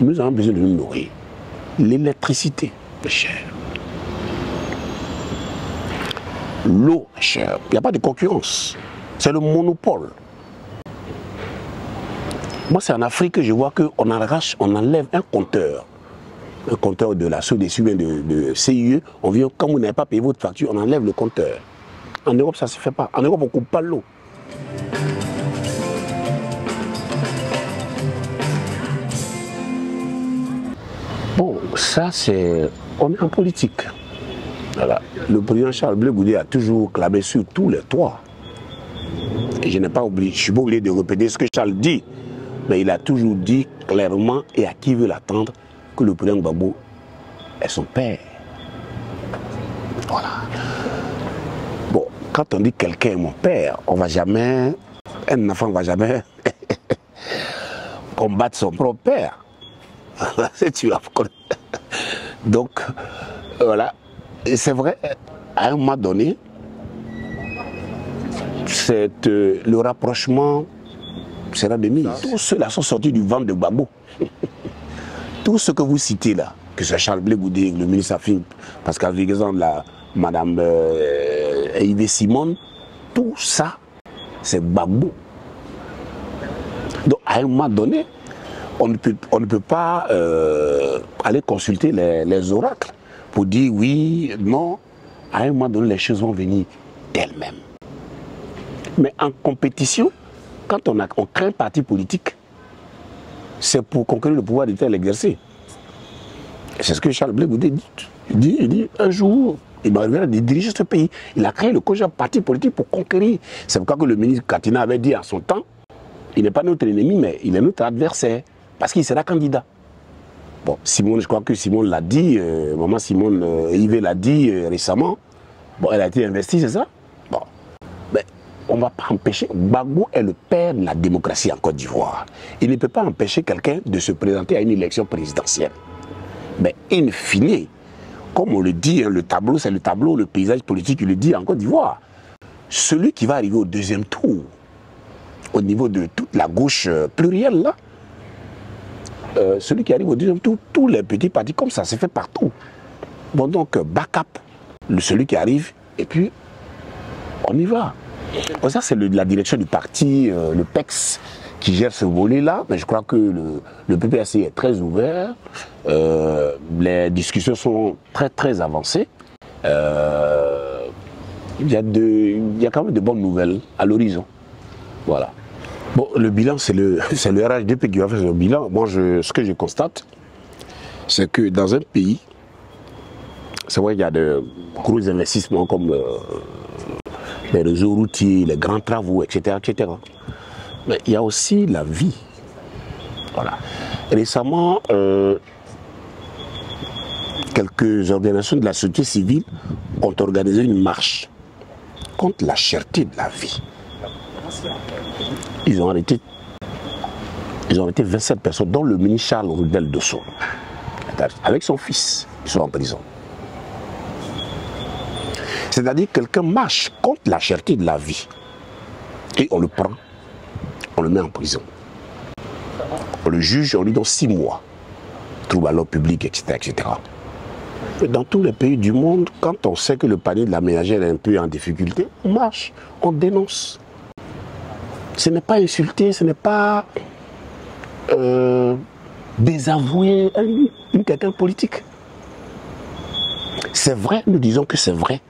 Nous avons besoin de nous nourrir. L'électricité est chère. L'eau est chère. Il n'y a pas de concurrence. C'est le monopole. Moi, c'est en Afrique que je vois qu'on arrache, on enlève un compteur de la SODESU, de CIE. On vient, quand vous n'avez pas payé votre facture, on enlève le compteur. En Europe, ça ne se fait pas. En Europe, on ne coupe pas l'eau. Bon, ça, c'est... On est en politique. Voilà. Le président Charles Blé Goudé a toujours clamé sur tous les toits. Et je n'ai pas oublié, je ne suis pas obligé de répéter ce que Charles dit. Mais il a toujours dit clairement, et à qui veut l'attendre, que le président Gbagbo est son père. Voilà. Bon, quand on dit quelqu'un est mon père, on va jamais, un enfant ne va jamais combattre son propre père. Tu vas donc, voilà. Et c'est vrai, à un moment donné, le rapprochement sera de mise. Tous ceux-là sont sortis du ventre de Gbagbo. Tout ce que vous citez là, que ce soit Charles Blé Goudé, le ministre Afin, Pascal Vigezan, Madame Yves Simon, tout ça, c'est Gbagbo. Donc, à un moment donné, on ne peut pas aller consulter les oracles pour dire oui, non. À un moment donné, les choses vont venir d'elles-mêmes. Mais en compétition, quand on crée un parti politique, c'est pour conquérir le pouvoir d'État et l'exercer. C'est ce que Charles Blé Goudé dit. Il dit un jour, il va arriver à diriger ce pays. Il a créé le parti politique pour conquérir. C'est pourquoi que le ministre Katina avait dit à son temps, il n'est pas notre ennemi, mais il est notre adversaire. Parce qu'il sera candidat. Bon, Simone, je crois que Simone l'a dit, maman Simone Yves l'a dit récemment. Bon, elle a été investie, c'est ça? Bon. Mais on ne va pas empêcher. Gbagbo est le père de la démocratie en Côte d'Ivoire. Il ne peut pas empêcher quelqu'un de se présenter à une élection présidentielle. Mais in fine, comme on le dit, hein, le tableau, c'est le tableau, le paysage politique, il le dit en Côte d'Ivoire. Celui qui va arriver au deuxième tour, au niveau de toute la gauche plurielle, là, celui qui arrive au deuxième tour, tous les petits partis comme ça, c'est fait partout. Bon, donc, backup, celui qui arrive, et puis, on y va. Bon, ça, c'est la direction du parti, le PEX, qui gère ce volet-là, mais je crois que le PPAC est très ouvert, les discussions sont très, très avancées. Il y a quand même de bonnes nouvelles à l'horizon. Voilà. Bon, le bilan, c'est le RHDP qui va faire le bilan. Moi, ce que je constate, c'est que dans un pays, c'est vrai qu'il y a de gros investissements comme les réseaux routiers, les grands travaux, etc., etc. Mais il y a aussi la vie. Voilà. Récemment, quelques organisations de la société civile ont organisé une marche contre la cherté de la vie. Ils ont arrêté 27 personnes, dont le ministre Charles Rudel Dosso, avec son fils. Ils sont en prison. C'est-à-dire que quelqu'un marche contre la cherté de la vie. Et on le prend, on le met en prison. On le juge, on lui donne 6 mois. Trouble à l'ordre public, etc., etc. Et dans tous les pays du monde, quand on sait que le panier de la ménagère est un peu en difficulté, on marche, on dénonce. Ce n'est pas insulter, ce n'est pas désavouer quelqu'un politique. C'est vrai, nous disons que c'est vrai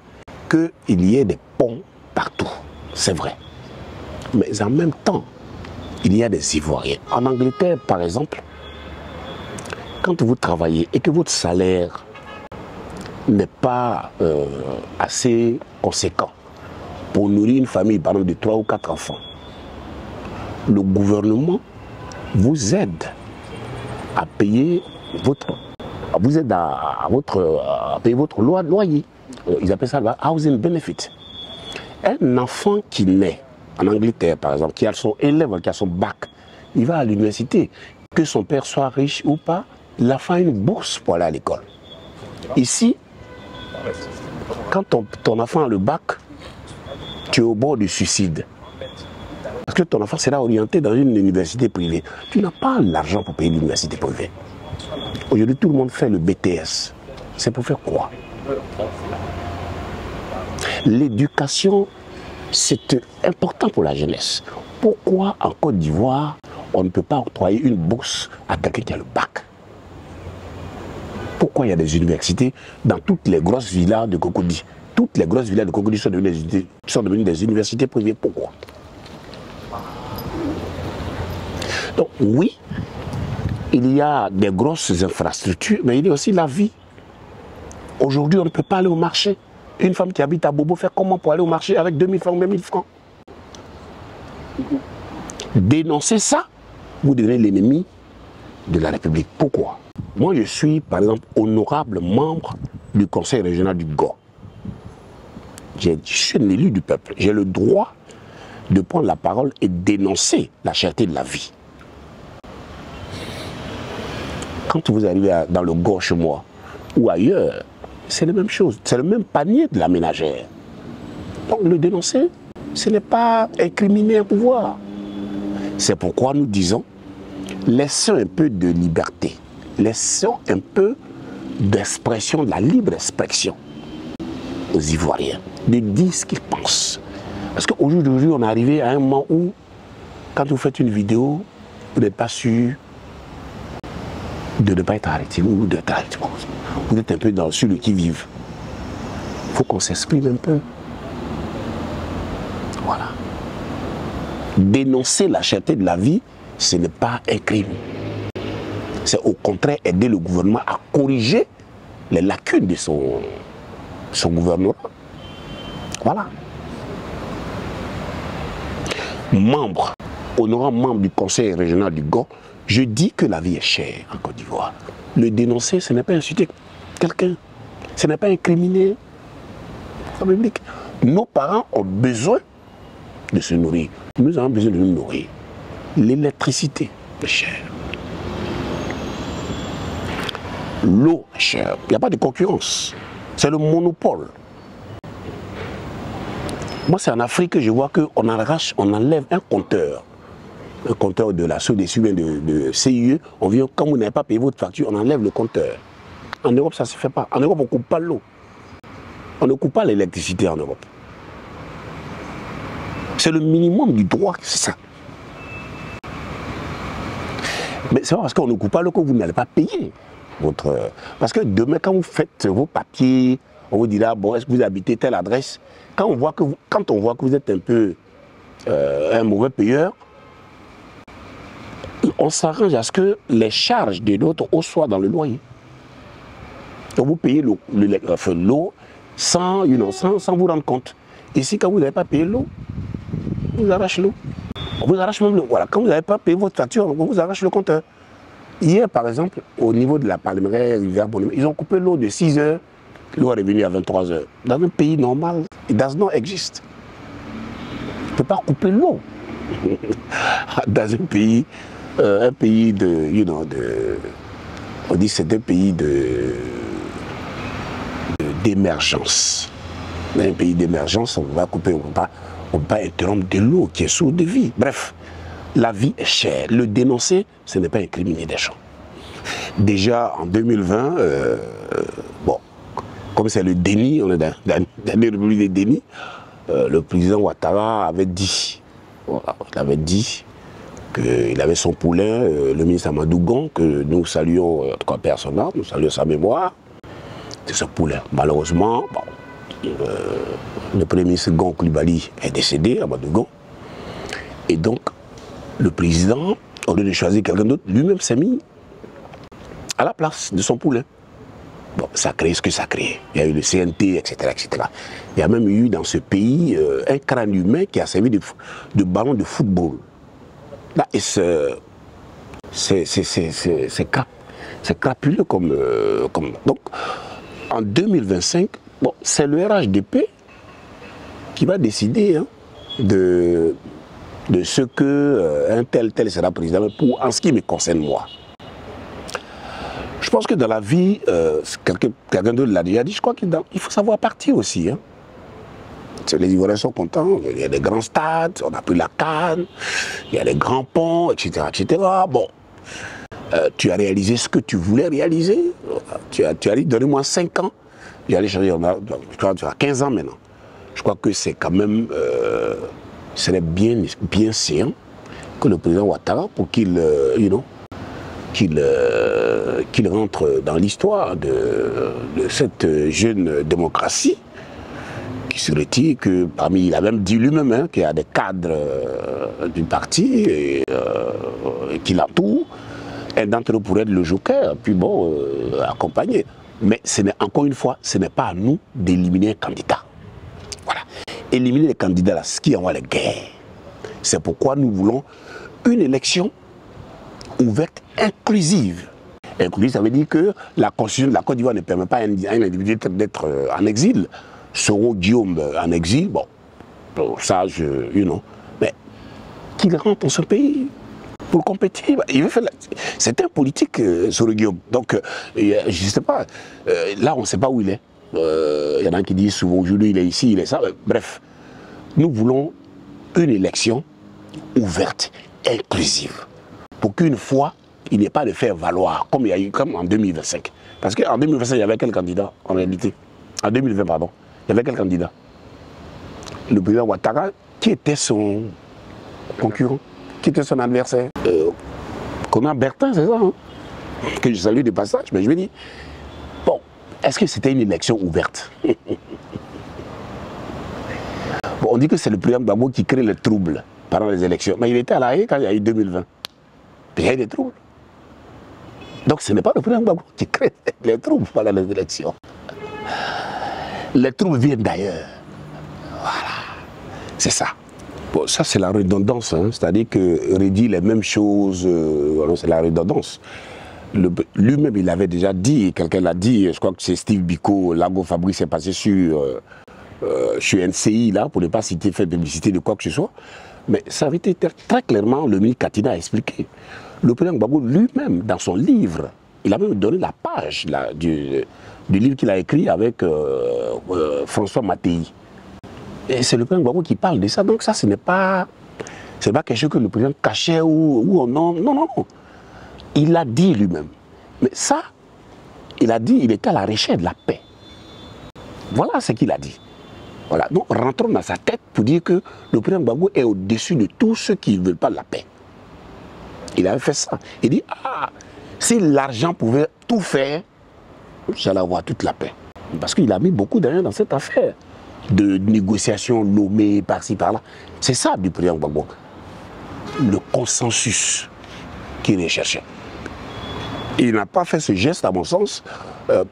qu'il y ait des ponts partout. C'est vrai. Mais en même temps, il y a des Ivoiriens. En Angleterre, par exemple, quand vous travaillez et que votre salaire n'est pas assez conséquent pour nourrir une famille, par exemple, de 3 ou 4 enfants, le gouvernement vous aide à payer votre loyer. Ils appellent ça le housing benefit. Un enfant qui naît en Angleterre, par exemple, qui a son élève, qui a son bac, il va à l'université. Que son père soit riche ou pas, l'enfant a une bourse pour aller à l'école. Ici, quand ton enfant a le bac, tu es au bord du suicide. Parce que ton enfant sera orienté dans une université privée. Tu n'as pas l'argent pour payer l'université privée. Aujourd'hui, tout le monde fait le BTS. C'est pour faire quoi? L'éducation, c'est important pour la jeunesse. Pourquoi en Côte d'Ivoire, on ne peut pas octroyer une bourse à quelqu'un qui a le bac? Pourquoi il y a des universités dans toutes les grosses villas de Cocody? Toutes les grosses villas de Cocody sont devenues des universités privées. Pourquoi? Donc oui, il y a des grosses infrastructures, mais il y a aussi la vie. Aujourd'hui, on ne peut pas aller au marché. Une femme qui habite à Bobo fait comment pour aller au marché avec 2000 francs ou 1000 francs? Dénoncer ça, vous devenez l'ennemi de la République. Pourquoi? Moi, je suis, par exemple, honorable membre du Conseil régional du GO. Je suis un élu du peuple. J'ai le droit de prendre la parole et dénoncer la cherté de la vie. Quand vous arrivez dans le GO chez moi ou ailleurs, c'est la même chose. C'est le même panier de la ménagère. Donc, le dénoncer, ce n'est pas incriminer un pouvoir. C'est pourquoi nous disons, laissons un peu de liberté. Laissons un peu d'expression, de la libre expression aux Ivoiriens, de dire ce qu'ils pensent. Parce qu'aujourd'hui, on est arrivé à un moment où, quand vous faites une vidéo, vous n'êtes pas sûr de ne pas être arrêté ou d'être arrêté. Vous êtes un peu sur le qui-vive. Il faut qu'on s'exprime un peu. Voilà. Dénoncer la cherté de la vie, ce n'est pas un crime. C'est au contraire aider le gouvernement à corriger les lacunes de son gouvernement. Voilà. Honorant membre du Conseil régional du GO, je dis que la vie est chère en Côte d'Ivoire. Le dénoncer, ce n'est pas insulter quelqu'un. Ce n'est pas incriminer la République. Nos parents ont besoin de se nourrir. Nous avons besoin de nous nourrir. L'électricité est chère. L'eau est chère. Il n'y a pas de concurrence. C'est le monopole. Moi, c'est en Afrique que je vois qu'on enlève un compteur. Un compteur de la SODESU, de CIE. On vient, quand vous n'avez pas payé votre facture, on enlève le compteur. En Europe, ça ne se fait pas. En Europe, on ne coupe pas l'eau. On ne coupe pas l'électricité en Europe. C'est le minimum du droit, c'est ça. Mais c'est pas parce qu'on ne coupe pas l'eau que vous n'allez pas payer votre... Parce que demain, quand vous faites vos papiers, on vous dira, bon, est-ce que vous habitez telle adresse? Quand on voit que vous êtes un peu un mauvais payeur, on s'arrange à ce que les charges de notre eau soient dans le loyer. Donc vous payez l'eau sans vous rendre compte. Ici, quand vous n'avez pas payé l'eau, on vous arrache l'eau. On vous arrache même l'eau. Voilà, quand vous n'avez pas payé votre facture, on vous arrache le compteur. Hier, par exemple, au niveau de la Palmeraie, rivière Bonhomme, ils ont coupé l'eau de 6 heures, l'eau est revenue à 23 heures. Dans un pays normal, it does not exist. On ne peut pas couper l'eau. Dans un pays de, on dit que c'est un pays d'émergence. Dans un pays d'émergence, on va couper, on ne peut pas interrompre de l'eau qui est source de vie. Bref, la vie est chère. Le dénoncer, ce n'est pas incriminer des gens. Déjà en 2020, bon, comme c'est le déni, on est dans la république des dénis, le président Ouattara avait dit, voilà, il avait dit qu'il avait son poulain, le ministre Amadou Gon, que nous saluons, en tout cas personnellement, nous saluons sa mémoire, de ce poulain. Malheureusement, bon, le premier ministre Gon Coulibaly est décédé, Amadou Gon, et donc le président, au lieu de choisir quelqu'un d'autre, lui-même s'est mis à la place de son poulain. Bon, ça a créé ce que ça a créé. Il y a eu le CNT, etc., etc. Il y a même eu dans ce pays un crâne humain qui a servi de ballon de football. Là, et c'est crapuleux comme... Donc, en 2025, bon, c'est le RHDP qui va décider hein, de ce que un tel sera président. Mais en ce qui me concerne, moi, je pense que dans la vie, quelqu'un d'autre l'a déjà dit, je crois qu'il faut savoir partir aussi. Hein. Les Ivoiriens sont contents, il y a des grands stades, on a pris la Cannes, il y a les grands ponts, etc. etc. Bon, tu as réalisé ce que tu voulais réaliser. Tu as dit, donnez-moi 5 ans. J'allais changer, je crois que tu as 15 ans maintenant. Je crois que c'est quand même, serait bien séant que le président Ouattara, pour qu'il qu'il rentre dans l'histoire de cette jeune démocratie, qui serait-il que parmi, il a même dit lui-même hein, qu'il y a des cadres du parti et qui l'entourent. Un d'entre eux pourrait être le joker, puis bon, accompagner. Mais encore une fois, ce n'est pas à nous d'éliminer un candidat. Voilà. Éliminer les candidats, là, ce qui envoie les guerres. C'est pourquoi nous voulons une élection ouverte, inclusive. Inclusive, ça veut dire que la constitution de la Côte d'Ivoire ne permet pas à un individu d'être en exil. Soro Guillaume en exil, bon, ça, mais qu'il rentre dans ce pays pour compétir. C'est un politique, Soro Guillaume. Donc, je ne sais pas, là, on ne sait pas où il est. Il y en a qui disent souvent, aujourd'hui, il est ici, il est ça. Bref, nous voulons une élection ouverte, inclusive, pour qu'une fois, il n'y ait pas de faire valoir, comme il y a eu comme en 2025. Parce qu'en 2025, il y avait quel candidat, en réalité? En 2020, pardon. Il y avait quel candidat? Le président Ouattara, qui était son concurrent? Qui était son adversaire? Conan Bertin, c'est ça, hein? Que je salue de passage, mais je vais dire, bon, est-ce que c'était une élection ouverte? Bon, on dit que c'est le président Gbagbo qui crée le trouble pendant les élections, mais il était à la haie quand il y a eu 2020. Il y a eu des troubles. Donc ce n'est pas le président Gbagbo qui crée les troubles pendant les élections. Les troubles viennent d'ailleurs. Voilà. C'est ça. Bon, ça, c'est la redondance. Hein. C'est-à-dire que redire les mêmes choses, c'est la redondance. Lui-même, il avait déjà dit, quelqu'un l'a dit, je crois que c'est Steve Biko, Lago Fabrice est passé sur NCI, là, pour ne pas citer, faire publicité de quoi que ce soit. Mais ça avait été très clairement, le ministre Katina a expliqué. Le président Gbagbo lui-même, dans son livre, il a même donné la page là, du livre qu'il a écrit avec François Mattei. Et c'est le président Gbagbo qui parle de ça. Donc ça, ce n'est pas quelque chose que le président cachait ou non. Non, non, non. Il l'a dit lui-même. Mais ça, il a dit, il était à la recherche de la paix. Voilà ce qu'il a dit. Voilà. Donc rentrons dans sa tête pour dire que le président Gbagbo est au-dessus de tous ceux qui ne veulent pas la paix. Il avait fait ça. Il dit, ah, si l'argent pouvait tout faire, j'allais avoir toute la paix. Parce qu'il a mis beaucoup d'argent dans cette affaire de négociations nommées par-ci, par-là. C'est ça du président Gbagbo. Le consensus qu'il recherchait. Il n'a pas fait ce geste, à mon sens,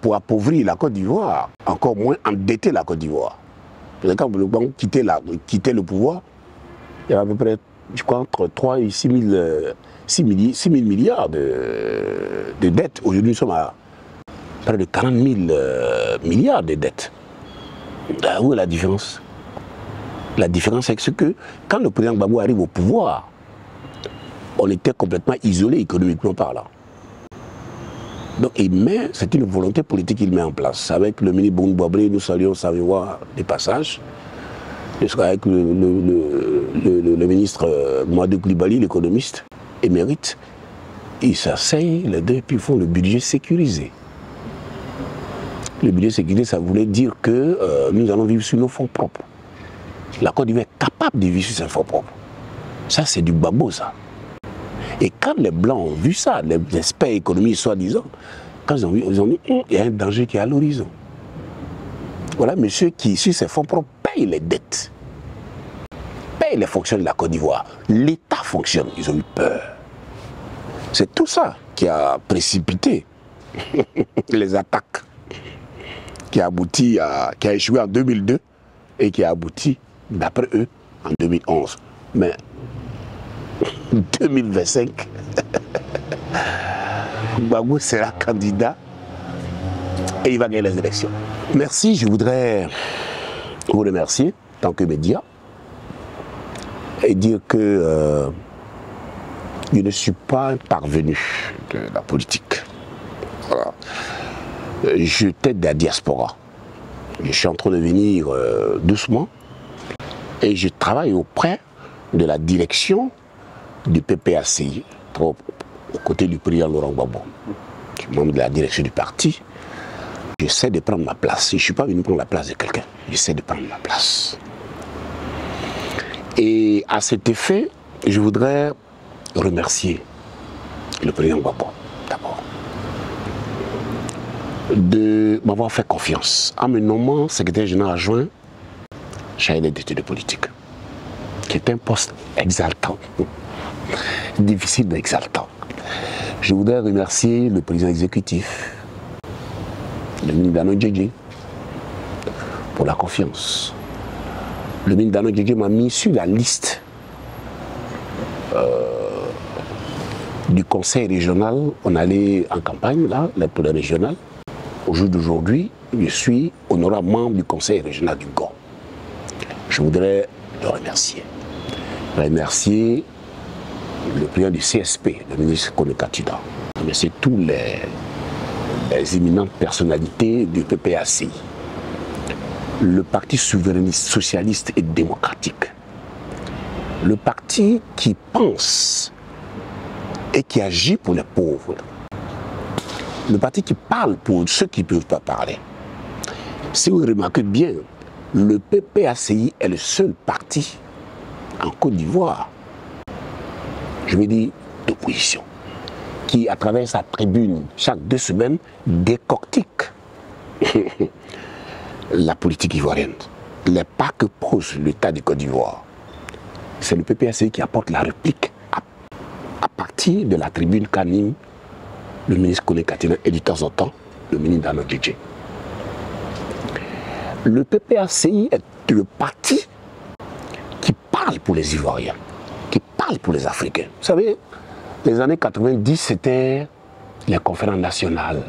pour appauvrir la Côte d'Ivoire, encore moins endetter la Côte d'Ivoire. Quand le Gbagbo quittait le pouvoir, il y avait à peu près, je crois, entre 3 et 6 000 milliards de dettes. Aujourd'hui, nous sommes à près de 40 000 milliards de dettes. Où est la différence? La différence, c'est que quand le président Gbagbo arrive au pouvoir, on était complètement isolé économiquement parlant. Donc, c'est une volonté politique qu'il met en place. Avec le ministre Boun Boabré, nous saluons Saviwa des passages. Avec le ministre Mouadou Koulibaly, l'économiste émérite, ils s'asseyent les deux et puis ils font le budget sécurisé. Le budget sécurisé, ça voulait dire que nous allons vivre sur nos fonds propres. La Côte d'Ivoire est capable de vivre sur ses fonds propres. Ça, c'est du Gbagbo, ça. Et quand les Blancs ont vu ça, les experts économiques soi-disant, quand ils ont vu, ils ont dit, il y a un danger qui est à l'horizon. Voilà, monsieur qui, sur ses fonds propres, paye les dettes, paye les fonctions de la Côte d'Ivoire. L'État fonctionne, ils ont eu peur. C'est tout ça qui a précipité les attaques, qui a échoué en 2002 et qui a abouti, d'après eux, en 2011. Mais 2025, Gbagbo sera candidat et il va gagner les élections. Merci, je voudrais vous remercier en tant que média et dire que je ne suis pas un parvenu de la politique. Voilà. Je t'aide de la diaspora. Je suis en train de venir doucement et je travaille auprès de la direction du PPACI, aux côtés du président Laurent Gbagbo, qui est membre de la direction du parti, j'essaie de prendre ma place. Je ne suis pas venu prendre la place de quelqu'un, j'essaie de prendre ma place. Et à cet effet, je voudrais remercier le président Gbagbo, d'abord, de m'avoir fait confiance en me nommant secrétaire général adjoint chargé d'études politiques, qui est un poste exaltant, difficile mais exaltant. Je voudrais remercier le président exécutif, le ministre Dano Djedje, pour la confiance. Le ministre Dano Djedje m'a mis sur la liste du conseil régional. On allait en campagne, là, pour le régional. Au jour d'aujourd'hui, je suis honorable membre du conseil régional du Gord. Je voudrais le remercier. Remercier le président du CSP, le ministre Kone Katida. Remercier tous les éminentes personnalités du PPACI. Le parti souverainiste, socialiste et démocratique. Le parti qui pense et qui agit pour les pauvres. Le parti qui parle pour ceux qui ne peuvent pas parler. Si vous remarquez bien, le PPACI est le seul parti en Côte d'Ivoire, je veux dire d'opposition, qui à travers sa tribune chaque 2 semaines décortique la politique ivoirienne. Les pas que pose l'État du Côte d'Ivoire. C'est le PPACI qui apporte la réplique à partir de la tribune qu'anime le ministre Kone Katida et de temps en temps le ministre Dano Djedje. Le PPACI est le parti qui parle pour les Ivoiriens, qui parle pour les Africains. Vous savez, les années 90, c'était les conférences nationales.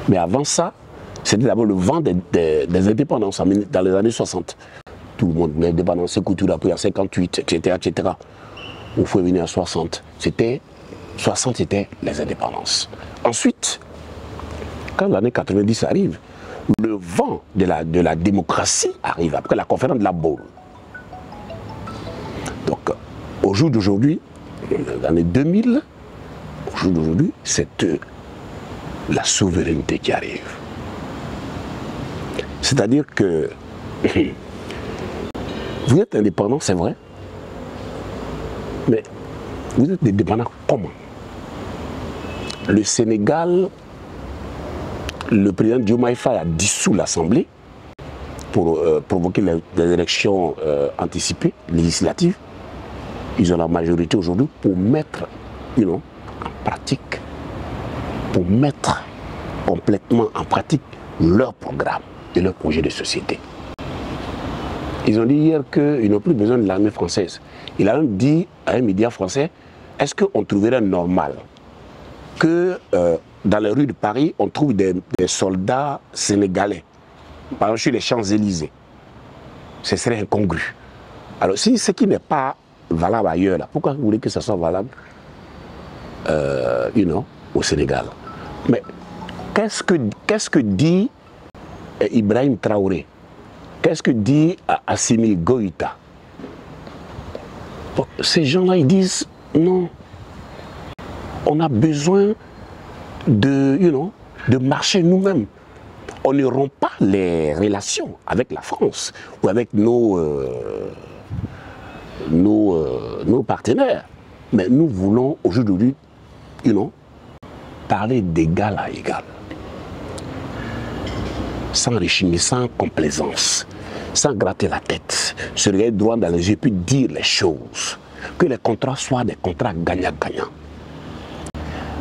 Mais avant ça, c'était d'abord le vent des indépendances dans les années 60. Tout le monde voulait indépendance, couture après en 58, etc., etc. On faut venir en 60. 60, c'était les indépendances. Ensuite, quand l'année 90 arrive, le vent de la démocratie arrive après la conférence de la Baule. Donc, au jour d'aujourd'hui, dans les 2000, au jour d'aujourd'hui, c'est la souveraineté qui arrive. C'est-à-dire que vous êtes indépendant, c'est vrai, mais vous êtes indépendant comment? Le Sénégal, le président Diomaye Faye a dissous l'Assemblée pour provoquer les élections anticipées, législatives. Ils ont la majorité aujourd'hui pour mettre en pratique, pour mettre complètement en pratique leur programme et leur projet de société. Ils ont dit hier qu'ils n'ont plus besoin de l'armée française. Il a même dit à un média français, est-ce qu'on trouverait normal que dans les rues de Paris, on trouve des soldats sénégalais, par exemple sur les Champs-Élysées? Ce serait incongru. Alors si ce qui n'est pas valable ailleurs, là, pourquoi vous voulez que ce soit valable au Sénégal? Mais qu'est-ce que dit Ibrahim Traoré? Qu'est-ce que dit Assimi Goïta? Bon, ces gens-là, ils disent non. On a besoin de marcher nous-mêmes. On ne rompt pas les relations avec la France ou avec nos partenaires. Mais nous voulons aujourd'hui, parler d'égal à égal. Sans rechigner, sans complaisance, sans gratter la tête, se regarder droit dans les yeux puis dire les choses. Que les contrats soient des contrats gagnant-gagnant.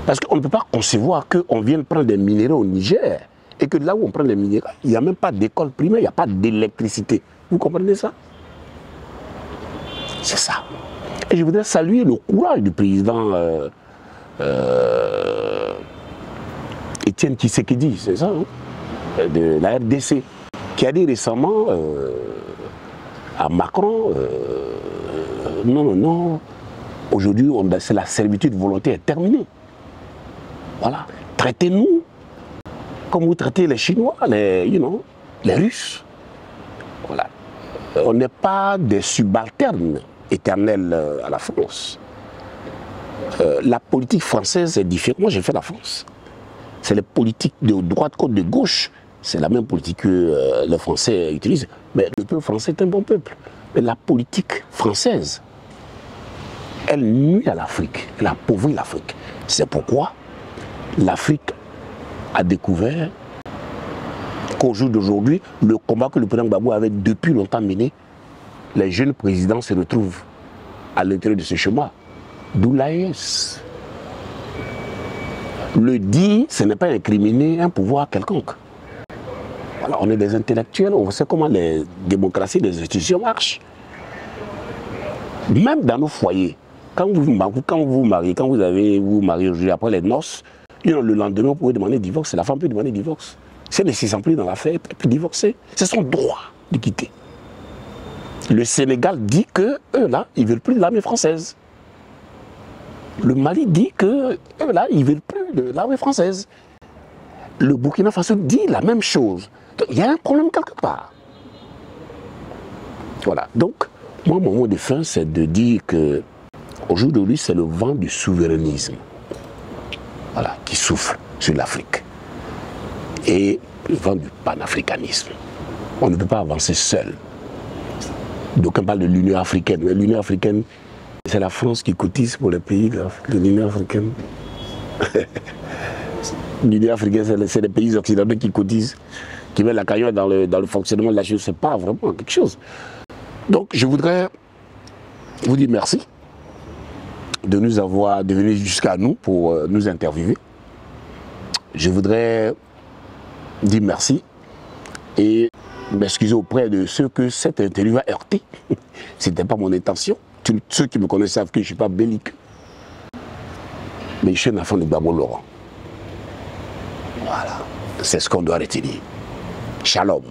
Parce qu'on ne peut pas concevoir qu'on vienne prendre des minéraux au Niger et que là où on prend les minéraux, il n'y a même pas d'école primaire, il n'y a pas d'électricité. Vous comprenez ça? C'est ça. Et je voudrais saluer le courage du président Étienne Tshisekedi, c'est ça, hein, de la RDC, qui a dit récemment à Macron, non, aujourd'hui c'est la servitude volontaire terminée. Voilà, traitez-nous comme vous traitez les Chinois, les Russes. Voilà. On n'est pas des subalternes éternels à la France. la politique française est différente. Moi, j'ai fait la France. C'est les politiques de droite contre de gauche. C'est la même politique que les Français utilisent. Mais le peuple français est un bon peuple. Mais la politique française, elle nuit à l'Afrique. Elle appauvrit l'Afrique. C'est pourquoi l'Afrique a découvert qu'au jour d'aujourd'hui, le combat que le président Gbagbo avait depuis longtemps mené, les jeunes présidents se retrouvent à l'intérieur de ce chemin. D'où l'AES. Le dire, ce n'est pas incriminer un pouvoir quelconque. Voilà, on est des intellectuels, on sait comment les démocraties, les institutions marchent. Même dans nos foyers, quand vous vous mariez, quand vous mariez aujourd'hui après les noces, le lendemain, vous pouvez demander divorce, la femme peut demander divorce. Si elle ne s'y sent plus dans l'affaire, elle peut divorcer. C'est son droit de quitter. Le Sénégal dit que eux là, ils ne veulent plus de l'armée française. Le Mali dit que eux là, ils ne veulent plus de l'armée française. Le Burkina Faso dit la même chose. Donc, il y a un problème quelque part. Voilà. Donc, moi, mon mot de fin, c'est de dire que aujourd'hui, c'est le vent du souverainisme, voilà, qui souffle sur l'Afrique. Et le vent du panafricanisme. On ne peut pas avancer seul. D'aucuns parlent de l'Union africaine. Mais l'Union africaine, c'est la France qui cotise pour les pays de l'Union africaine. L'Union africaine, c'est les pays occidentaux qui cotisent, qui mettent la cagnotte dans le fonctionnement de la chose. Ce n'est pas vraiment quelque chose. Donc, je voudrais vous dire merci de nous avoir devenu jusqu'à nous pour nous interviewer. Je voudrais dire merci et m'excuser auprès de ceux que cette interview a heurté. Ce n'était pas mon intention. Ceux qui me connaissent savent que je ne suis pas belliqueux. Mais je suis un enfant de Gbagbo Laurent. Voilà. C'est ce qu'on doit retenir. Shalom.